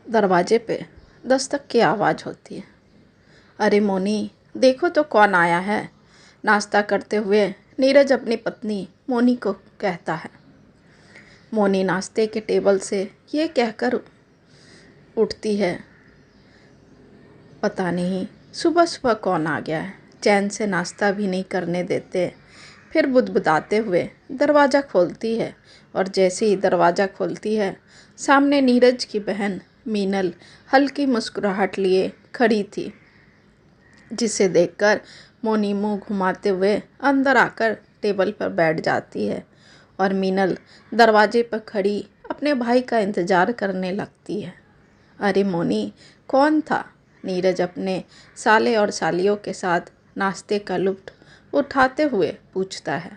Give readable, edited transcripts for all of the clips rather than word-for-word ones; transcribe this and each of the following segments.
दरवाजे पे दस्तक की आवाज़ होती है। अरे मोनी, देखो तो कौन आया है। नाश्ता करते हुए नीरज अपनी पत्नी मोनी को कहता है। मोनी नाश्ते के टेबल से ये कहकर उठती है, पता नहीं सुबह सुबह कौन आ गया है, चैन से नाश्ता भी नहीं करने देते। फिर बुदबुदाते हुए दरवाज़ा खोलती है और जैसे ही दरवाज़ा खोलती है, सामने नीरज की बहन मीनल हल्की मुस्कुराहट लिए खड़ी थी, जिसे देखकर मोनी मुंह घुमाते हुए अंदर आकर टेबल पर बैठ जाती है और मीनल दरवाजे पर खड़ी अपने भाई का इंतज़ार करने लगती है। अरे मोनी, कौन था? नीरज अपने साले और सालियों के साथ नाश्ते का लुत्फ़ उठाते हुए पूछता है।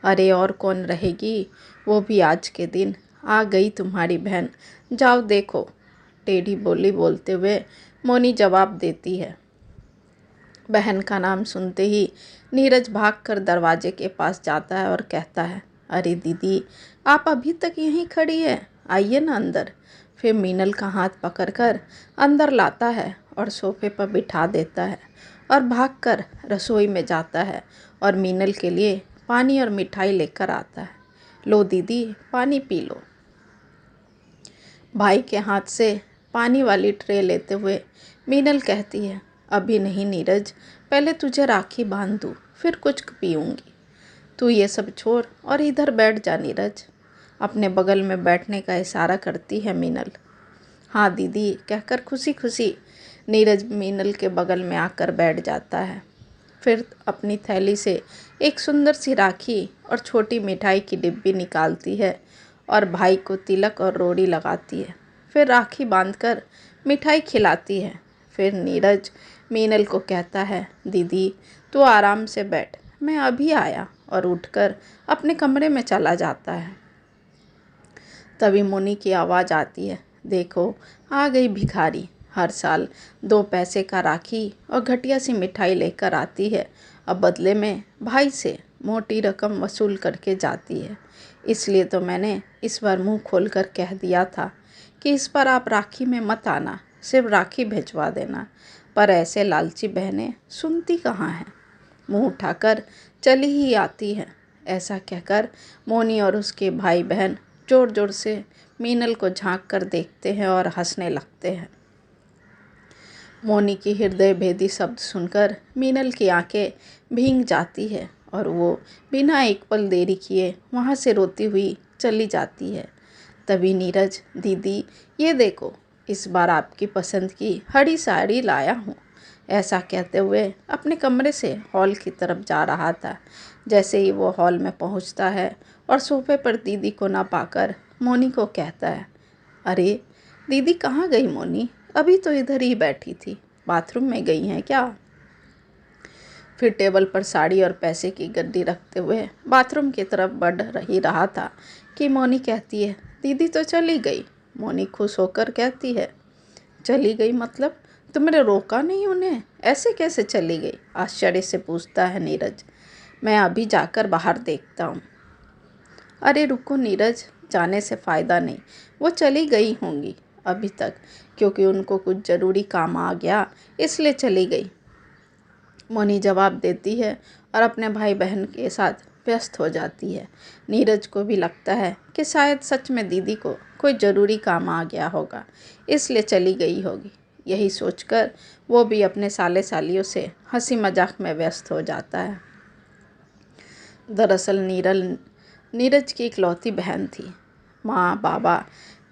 अरे और कौन रहेगी, वो भी आज के दिन आ गई तुम्हारी बहन, जाओ देखो, टेढ़ी बोली बोलते हुए मोनी जवाब देती है। बहन का नाम सुनते ही नीरज भागकर दरवाजे के पास जाता है और कहता है, अरे दीदी, आप अभी तक यहीं खड़ी है, आइए ना अंदर। फिर मीनल का हाथ पकड़कर अंदर लाता है और सोफे पर बिठा देता है और भागकर रसोई में जाता है और मीनल के लिए पानी और मिठाई लेकर आता है। लो दीदी, पानी पी लो। भाई के हाथ से पानी वाली ट्रे लेते हुए मीनल कहती है, अभी नहीं नीरज, पहले तुझे राखी बांध दूँ, फिर कुछ पीऊँगी। तू ये सब छोड़ और इधर बैठ जा नीरज। अपने बगल में बैठने का इशारा करती है मीनल। हाँ दीदी कहकर खुशी खुशी नीरज मीनल के बगल में आकर बैठ जाता है। फिर अपनी थैली से एक सुंदर सी राखी और छोटी मिठाई की डिब्बी निकालती है और भाई को तिलक और रोड़ी लगाती है। फिर राखी बांधकर मिठाई खिलाती है। फिर नीरज मीनल को कहता है, दीदी तू आराम से बैठ, मैं अभी आया, और उठकर अपने कमरे में चला जाता है। तभी मोनी की आवाज़ आती है, देखो आ गई भिखारी, हर साल 2 पैसे का राखी और घटिया सी मिठाई लेकर आती है, अब बदले में भाई से मोटी रकम वसूल करके जाती है। इसलिए तो मैंने इस बार मुंह खोलकर कह दिया था कि इस बार आप राखी में मत आना, सिर्फ राखी भिजवा देना, पर ऐसे लालची बहनें सुनती कहाँ हैं, मुंह उठाकर चली ही आती है। ऐसा कहकर मोनी और उसके भाई बहन जोर जोर से मीनल को झांक कर देखते हैं और हंसने लगते हैं। मोनी की हृदय भेदी शब्द सुनकर मीनल की आंखें भीग जाती है और वो बिना एक पल देरी किए वहाँ से रोती हुई चली जाती है। तभी नीरज, दीदी ये देखो, इस बार आपकी पसंद की हरी साड़ी लाया हूँ, ऐसा कहते हुए अपने कमरे से हॉल की तरफ जा रहा था। जैसे ही वो हॉल में पहुँचता है और सोफे पर दीदी को ना पाकर मोनी को कहता है, अरे दीदी कहाँ गई मोनी, अभी तो इधर ही बैठी थी, बाथरूम में गई हैं क्या? फिर टेबल पर साड़ी और पैसे की गड्डी रखते हुए बाथरूम की तरफ बढ़ रहा था कि मोनी कहती है, दीदी तो चली गई। मोनी खुश होकर कहती है, चली गई मतलब? तुमने रोका नहीं उन्हें, ऐसे कैसे चली गई? आश्चर्य से पूछता है नीरज। मैं अभी जाकर बाहर देखता हूँ। अरे रुको नीरज, जाने से फ़ायदा नहीं, वो चली गई होंगी अभी तक, क्योंकि उनको कुछ ज़रूरी काम आ गया इसलिए चली गई, मोनी जवाब देती है और अपने भाई बहन के साथ व्यस्त हो जाती है। नीरज को भी लगता है कि शायद सच में दीदी को कोई ज़रूरी काम आ गया होगा, इसलिए चली गई होगी। यही सोचकर वो भी अपने साले सालियों से हंसी मजाक में व्यस्त हो जाता है। दरअसल नीरज की इकलौती बहन थी। माँ बाबा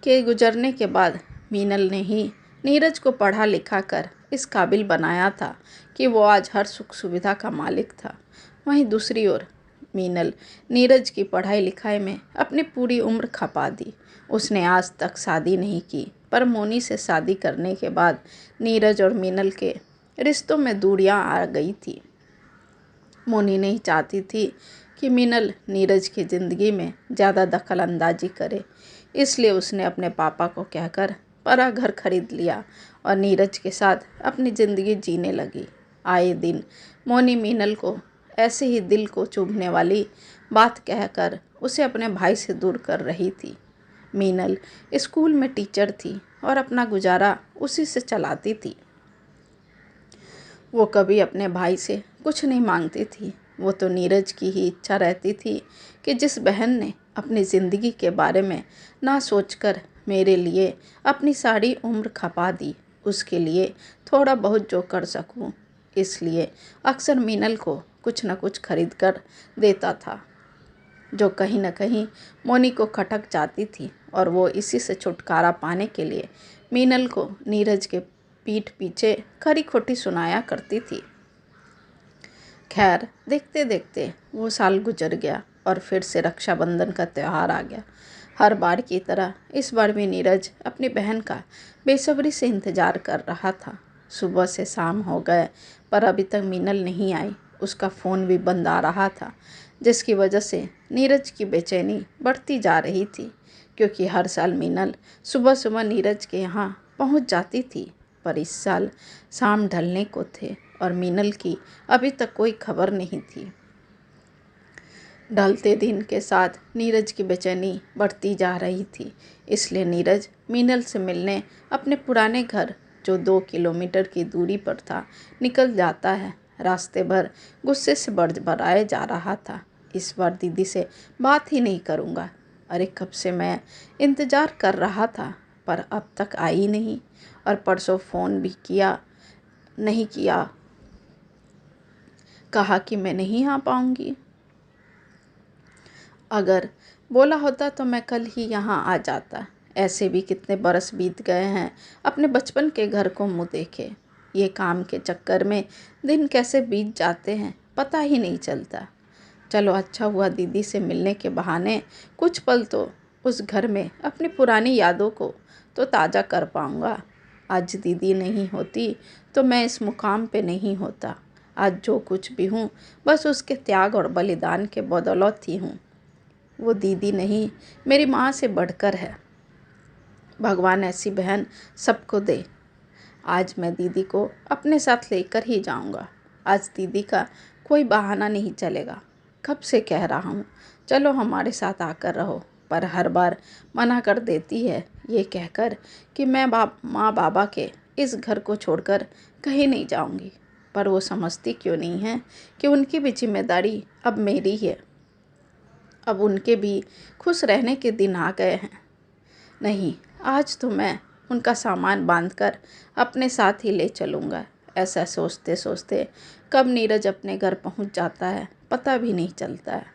के गुजरने के बाद मीनल ने ही नीरज को पढ़ा लिखा कर इस काबिल बनाया था कि वो आज हर सुख सुविधा का मालिक था। वहीं दूसरी ओर मीनल नीरज की पढ़ाई लिखाई में अपनी पूरी उम्र खपा दी। उसने आज तक शादी नहीं की, पर मोनी से शादी करने के बाद नीरज और मीनल के रिश्तों में दूरियां आ गई थी। मोनी नहीं चाहती थी कि मीनल नीरज की ज़िंदगी में ज़्यादा दखल अंदाजी करे, इसलिए उसने अपने पापा को कहकर बड़ा घर खरीद लिया और नीरज के साथ अपनी ज़िंदगी जीने लगी। आए दिन मोनी मीनल को ऐसे ही दिल को चुभने वाली बात कहकर उसे अपने भाई से दूर कर रही थी। मीनल स्कूल में टीचर थी और अपना गुजारा उसी से चलाती थी। वो कभी अपने भाई से कुछ नहीं मांगती थी। वो तो नीरज की ही इच्छा रहती थी कि जिस बहन ने अपनी ज़िंदगी के बारे में ना सोचकर मेरे लिए अपनी सारी उम्र खपा दी, उसके लिए थोड़ा बहुत जो कर सकूं। इसलिए अक्सर मीनल को कुछ न कुछ खरीद कर देता था, जो कहीं न कहीं मोनी को खटक जाती थी, और वो इसी से छुटकारा पाने के लिए मीनल को नीरज के पीठ पीछे खरी खोटी सुनाया करती थी। खैर, देखते देखते वो साल गुजर गया और फिर से रक्षाबंधन का त्यौहार आ गया। हर बार की तरह इस बार भी नीरज अपनी बहन का बेसब्री से इंतज़ार कर रहा था। सुबह से शाम हो गए पर अभी तक मीनल नहीं आई। उसका फ़ोन भी बंद आ रहा था, जिसकी वजह से नीरज की बेचैनी बढ़ती जा रही थी, क्योंकि हर साल मीनल सुबह सुबह नीरज के यहाँ पहुँच जाती थी। पर इस साल शाम ढलने को थे और मीनल की अभी तक कोई खबर नहीं थी। ढलते दिन के साथ नीरज की बेचैनी बढ़ती जा रही थी। इसलिए नीरज मीनल से मिलने अपने पुराने घर, जो 2 किलोमीटर की दूरी पर था, निकल जाता है। रास्ते भर गुस्से से बड़बड़ाए जा रहा था, इस बार दीदी से बात ही नहीं करूँगा। अरे कब से मैं इंतज़ार कर रहा था, पर अब तक आई नहीं, और परसों फ़ोन भी नहीं किया, कहा कि मैं नहीं आ पाऊँगी। अगर बोला होता तो मैं कल ही यहाँ आ जाता। ऐसे भी कितने बरस बीत गए हैं अपने बचपन के घर को मुँह देखे। ये काम के चक्कर में दिन कैसे बीत जाते हैं पता ही नहीं चलता। चलो अच्छा हुआ दीदी से मिलने के बहाने कुछ पल तो उस घर में अपनी पुरानी यादों को तो ताज़ा कर पाऊँगा। आज दीदी नहीं होती तो मैं इस मुकाम पे नहीं होता। आज जो कुछ भी हूँ बस उसके त्याग और बलिदान के बदौलत ही हूँ। वो दीदी नहीं, मेरी माँ से बढ़कर है। भगवान ऐसी बहन सबको दे। आज मैं दीदी को अपने साथ लेकर ही जाऊंगा। आज दीदी का कोई बहाना नहीं चलेगा। कब से कह रहा हूँ चलो हमारे साथ आकर रहो, पर हर बार मना कर देती है, ये कहकर कि मैं माँ बाबा के इस घर को छोड़कर कहीं नहीं जाऊंगी। पर वो समझती क्यों नहीं है कि उनकी भी जिम्मेदारी अब मेरी है। अब उनके भी खुश रहने के दिन आ गए हैं। नहीं, आज तो मैं उनका सामान बांधकर अपने साथ ही ले चलूँगा। ऐसा सोचते सोचते कब नीरज अपने घर पहुँच जाता है पता भी नहीं चलता है।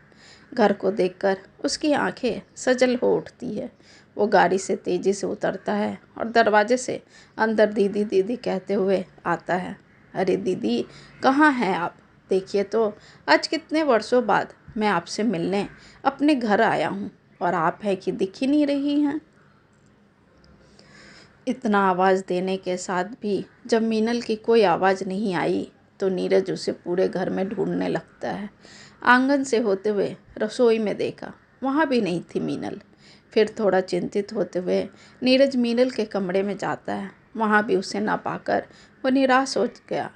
घर को देखकर उसकी आंखें सजल हो उठती है। वो गाड़ी से तेज़ी से उतरता है और दरवाजे से अंदर दीदी दीदी कहते हुए आता है। अरे दीदी, कहाँ हैं आप? देखिए तो, आज कितने वर्षों बाद मैं आपसे मिलने अपने घर आया हूँ और आप है कि दिख ही नहीं रही हैं। इतना आवाज़ देने के साथ भी जब मीनल की कोई आवाज़ नहीं आई तो नीरज उसे पूरे घर में ढूंढने लगता है। आंगन से होते हुए रसोई में देखा, वहाँ भी नहीं थी मीनल। फिर थोड़ा चिंतित होते हुए नीरज मीनल के कमरे में जाता है। वहाँ भी उसे ना पाकर वो निराश हो गया।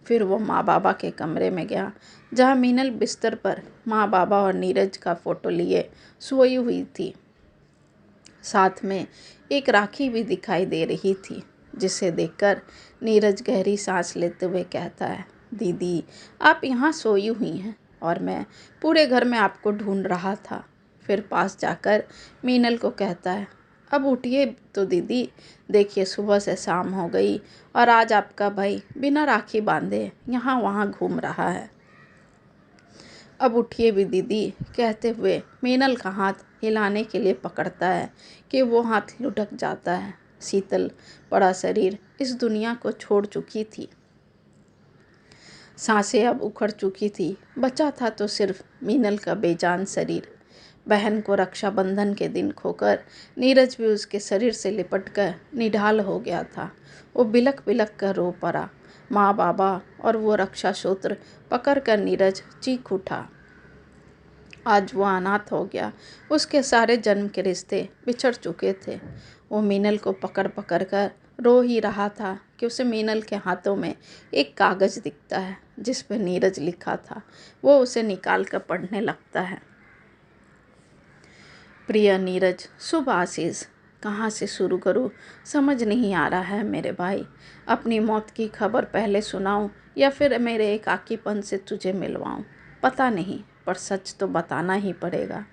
फिर वो माँ बाबा के कमरे में गया, जहाँ मीनल बिस्तर पर माँ बाबा और नीरज का फ़ोटो लिए सोई हुई थी। साथ में एक राखी भी दिखाई दे रही थी, जिसे देखकर नीरज गहरी सांस लेते हुए कहता है, दीदी आप यहाँ सोई हुई हैं और मैं पूरे घर में आपको ढूंढ रहा था। फिर पास जाकर मीनल को कहता है, अब उठिए तो दीदी, देखिए सुबह से शाम हो गई और आज आपका भाई बिना राखी बांधे यहाँ वहाँ घूम रहा है। अब उठिए भी दीदी, कहते हुए मीनल का हाथ हिलाने के लिए पकड़ता है कि वो हाथ लुढ़क जाता है। शीतल पड़ा शरीर इस दुनिया को छोड़ चुकी थी। सांसें अब उखड़ चुकी थी। बचा था तो सिर्फ मीनल का बेजान शरीर। बहन को रक्षाबंधन के दिन खोकर नीरज भी उसके शरीर से लिपट कर निढाल हो गया था। वो बिलक बिलक कर रो पड़ा। माँ बाबा और वो रक्षा सूत्र पकड़ कर नीरज चीख उठा। आज वो अनाथ हो गया। उसके सारे जन्म के रिश्ते बिछड़ चुके थे। वो मीनल को पकड़ पकड़ कर रो ही रहा था कि उसे मीनल के हाथों में एक कागज़ दिखता है, जिस पर नीरज लिखा था। वो उसे निकाल कर पढ़ने लगता है। प्रिय नीरज, शुभ आशीष। कहाँ से शुरू करूँ समझ नहीं आ रहा है मेरे भाई। अपनी मौत की खबर पहले सुनाऊँ या फिर मेरे एकाकीपन से तुझे मिलवाऊँ, पता नहीं, पर सच तो बताना ही पड़ेगा।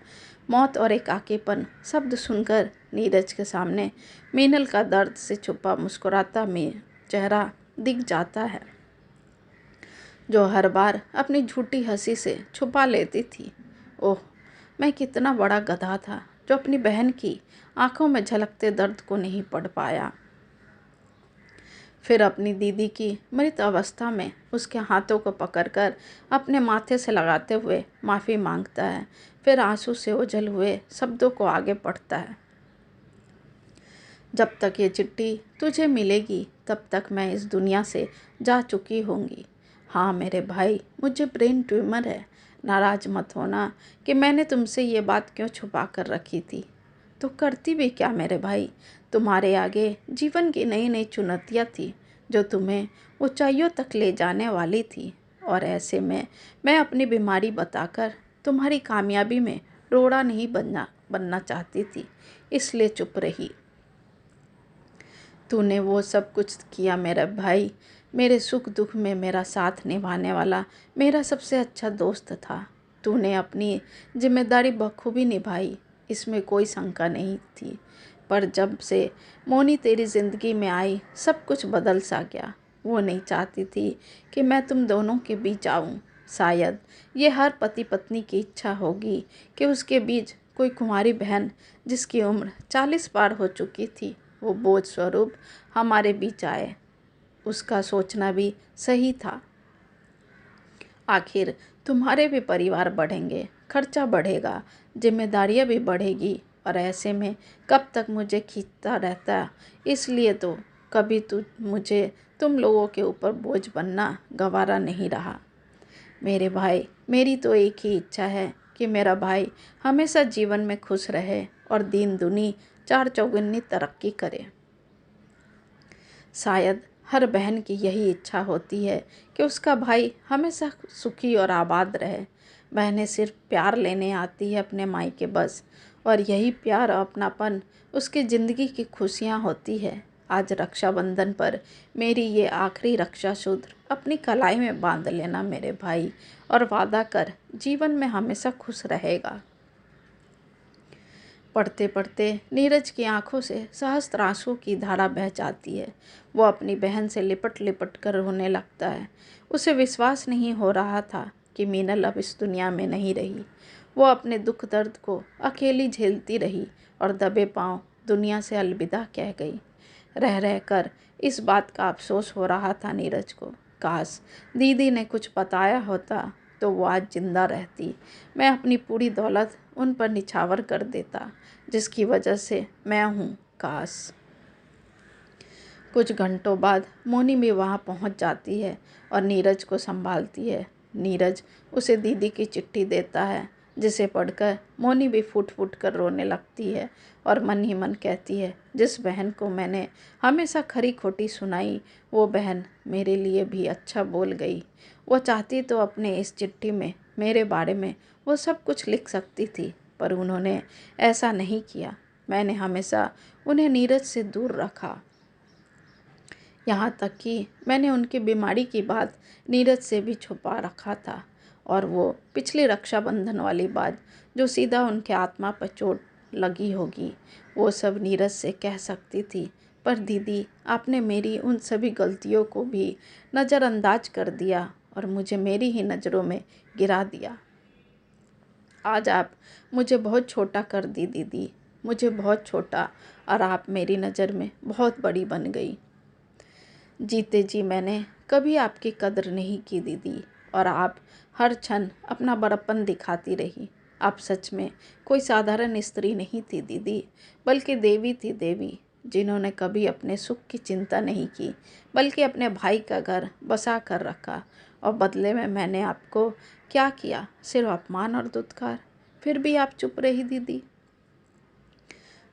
मौत और एकाकीपन शब्द सुनकर नीरज के सामने मीनल का दर्द से छुपा मुस्कुराता में चेहरा दिख जाता है, जो हर बार अपनी झूठी हंसी से छुपा लेती थी। ओह, मैं कितना बड़ा गधा था जो अपनी बहन की आंखों में झलकते दर्द को नहीं पढ़ पाया। फिर अपनी दीदी की मृत अवस्था में उसके हाथों को पकड़कर अपने माथे से लगाते हुए माफ़ी मांगता है। फिर आंसू से ओझल हुए शब्दों को आगे पढ़ता है। जब तक ये चिट्ठी तुझे मिलेगी तब तक मैं इस दुनिया से जा चुकी होंगी। हाँ मेरे भाई, मुझे ब्रेन ट्यूमर है। नाराज़ मत होना कि मैंने तुमसे ये बात क्यों छुपा कर रखी थी। तो करती भी क्या मेरे भाई, तुम्हारे आगे जीवन की नई नई चुनौतियाँ थी जो तुम्हें ऊंचाइयों तक ले जाने वाली थी। और ऐसे में मैं अपनी बीमारी बताकर तुम्हारी कामयाबी में रोड़ा नहीं बनना चाहती थी, इसलिए चुप रही। तूने वो सब कुछ किया मेरा भाई, मेरे सुख दुख में मेरा साथ निभाने वाला मेरा सबसे अच्छा दोस्त था। तूने अपनी जिम्मेदारी बखूबी निभाई, इसमें कोई शंका नहीं थी। पर जब से मोनी तेरी ज़िंदगी में आई सब कुछ बदल सा गया। वो नहीं चाहती थी कि मैं तुम दोनों के बीच आऊँ। शायद ये हर पति पत्नी की इच्छा होगी कि उसके बीच कोई कुंवारी बहन जिसकी उम्र 40 पार हो चुकी थी वो बोझ स्वरूप हमारे बीच आए। उसका सोचना भी सही था। आखिर तुम्हारे भी परिवार बढ़ेंगे, खर्चा बढ़ेगा, जिम्मेदारियां भी बढ़ेगी, और ऐसे में कब तक मुझे खींचता रहता। इसलिए तो कभी मुझे तुम लोगों के ऊपर बोझ बनना गवारा नहीं रहा। मेरे भाई, मेरी तो एक ही इच्छा है कि मेरा भाई हमेशा जीवन में खुश रहे और दीन दुनी चार चौगुनी तरक्की करे। शायद हर बहन की यही इच्छा होती है कि उसका भाई हमेशा सुखी और आबाद रहे। बहनें सिर्फ प्यार लेने आती है अपने मायके बस, और यही प्यार और अपनापन उसकी ज़िंदगी की खुशियाँ होती है। आज रक्षाबंधन पर मेरी ये आखिरी रक्षा सूत्र अपनी कलाई में बांध लेना मेरे भाई, और वादा कर जीवन में हमेशा खुश रहेगा। पढ़ते पढ़ते नीरज की आंखों से सहस्त्र आंसू की धारा बह जाती है। वो अपनी बहन से लिपट लिपट कर रोने लगता है। उसे विश्वास नहीं हो रहा था कि मीनल अब इस दुनिया में नहीं रही। वो अपने दुख दर्द को अकेली झेलती रही और दबे पांव दुनिया से अलविदा कह गई। रह रह कर इस बात का अफसोस हो रहा था नीरज को। काश दीदी ने कुछ बताया होता तो वो आज जिंदा रहती। मैं अपनी पूरी दौलत उन पर निछावर कर देता जिसकी वजह से मैं हूँ। काश। कुछ घंटों बाद मोनी भी वहाँ पहुँच जाती है और नीरज को संभालती है। नीरज उसे दीदी की चिट्ठी देता है, जिसे पढ़कर मोनी भी फूट फूट कर रोने लगती है और मन ही मन कहती है, जिस बहन को मैंने हमेशा खरी खोटी सुनाई वो बहन मेरे लिए भी अच्छा बोल गई। वो चाहती तो अपने इस चिट्ठी में मेरे बारे में वो सब कुछ लिख सकती थी, पर उन्होंने ऐसा नहीं किया। मैंने हमेशा उन्हें नीरज से दूर रखा। यहाँ तक कि मैंने उनकी बीमारी की बात नीरज से भी छुपा रखा था, और वो पिछली रक्षाबंधन वाली बात जो सीधा उनके आत्मा पर चोट लगी होगी वो सब नीरज से कह सकती थी। पर दीदी, आपने मेरी उन सभी गलतियों को भी नज़रअंदाज कर दिया और मुझे मेरी ही नज़रों में गिरा दिया। आज आप मुझे बहुत छोटा कर दी दीदी, मुझे बहुत छोटा, और आप मेरी नज़र में बहुत बड़ी बन गई। जीते जी मैंने कभी आपकी कदर नहीं की दीदी, और आप हर क्षण अपना बड़प्पन दिखाती रही। आप सच में कोई साधारण स्त्री नहीं थी दीदी, बल्कि देवी थी, देवी, जिन्होंने कभी अपने सुख की चिंता नहीं की बल्कि अपने भाई का घर बसा कर रखा। और बदले में मैंने आपको क्या किया? सिर्फ अपमान और दुत्कार। फिर भी आप चुप रही दीदी।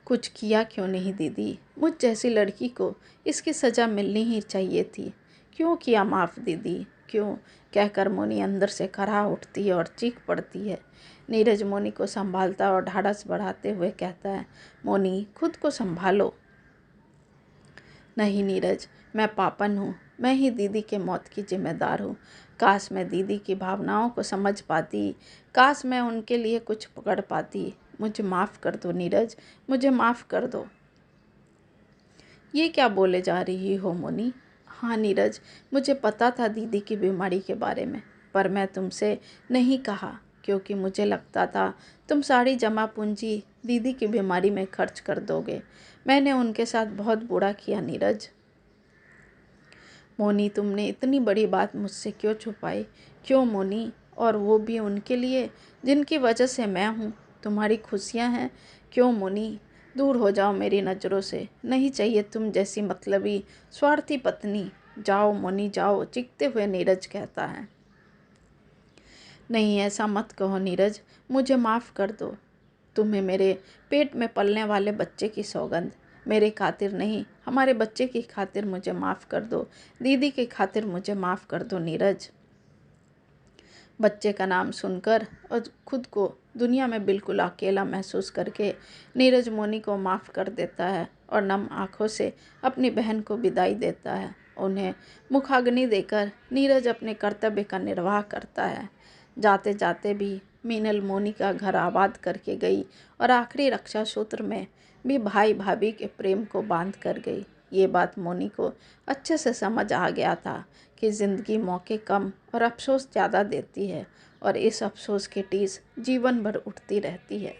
कुछ किया क्यों नहीं दीदी? मुझ जैसी लड़की को इसकी सज़ा मिलनी ही चाहिए थी। क्यों किया माफ़ दीदी? क्यों कहकर मोनी अंदर से कराह उठती है और चीख पड़ती है। नीरज मोनी को संभालता और ढाढ़स बढ़ाते हुए कहता है, मोनी खुद को संभालो। नहीं नीरज, मैं पापन हूँ, मैं ही दीदी के मौत की जिम्मेदार हूँ। काश मैं दीदी की भावनाओं को समझ पाती, काश मैं उनके लिए कुछ पकड़ पाती। मुझे माफ़ कर दो नीरज, मुझे माफ़ कर दो। ये क्या बोले जा रही हो मोनी? हाँ नीरज, मुझे पता था दीदी की बीमारी के बारे में, पर मैं तुमसे नहीं कहा क्योंकि मुझे लगता था तुम सारी जमा पूंजी दीदी की बीमारी में खर्च कर दोगे। मैंने उनके साथ बहुत बुरा किया नीरज। मोनी, तुमने इतनी बड़ी बात मुझसे क्यों छुपाई? क्यों मोनी? और वो भी उनके लिए जिनकी वजह से मैं हूँ, तुम्हारी खुशियाँ हैं। क्यों मोनी? दूर हो जाओ मेरी नज़रों से। नहीं चाहिए तुम जैसी मतलबी स्वार्थी पत्नी। जाओ मोनी जाओ, चीखते हुए नीरज कहता है। नहीं, ऐसा मत कहो नीरज, मुझे माफ़ कर दो। तुम्हें मेरे पेट में पलने वाले बच्चे की सौगंध, मेरे खातिर नहीं, हमारे बच्चे की खातिर मुझे माफ़ कर दो। दीदी की खातिर मुझे माफ़ कर दो नीरज। बच्चे का नाम सुनकर और खुद को दुनिया में बिल्कुल अकेला महसूस करके नीरज मोनी को माफ़ कर देता है और नम आँखों से अपनी बहन को विदाई देता है। उन्हें मुखाग्नि देकर नीरज अपने कर्तव्य का निर्वाह करता है। जाते जाते भी मीनल मोनी का घर आबाद करके गई और आखिरी रक्षा सूत्र में भी भाई भाभी के प्रेम को बांध कर गई। ये बात मोनी को अच्छे से समझ आ गया था कि ज़िंदगी मौके कम और अफसोस ज़्यादा देती है और इस अफसोस की टीस जीवन भर उठती रहती है।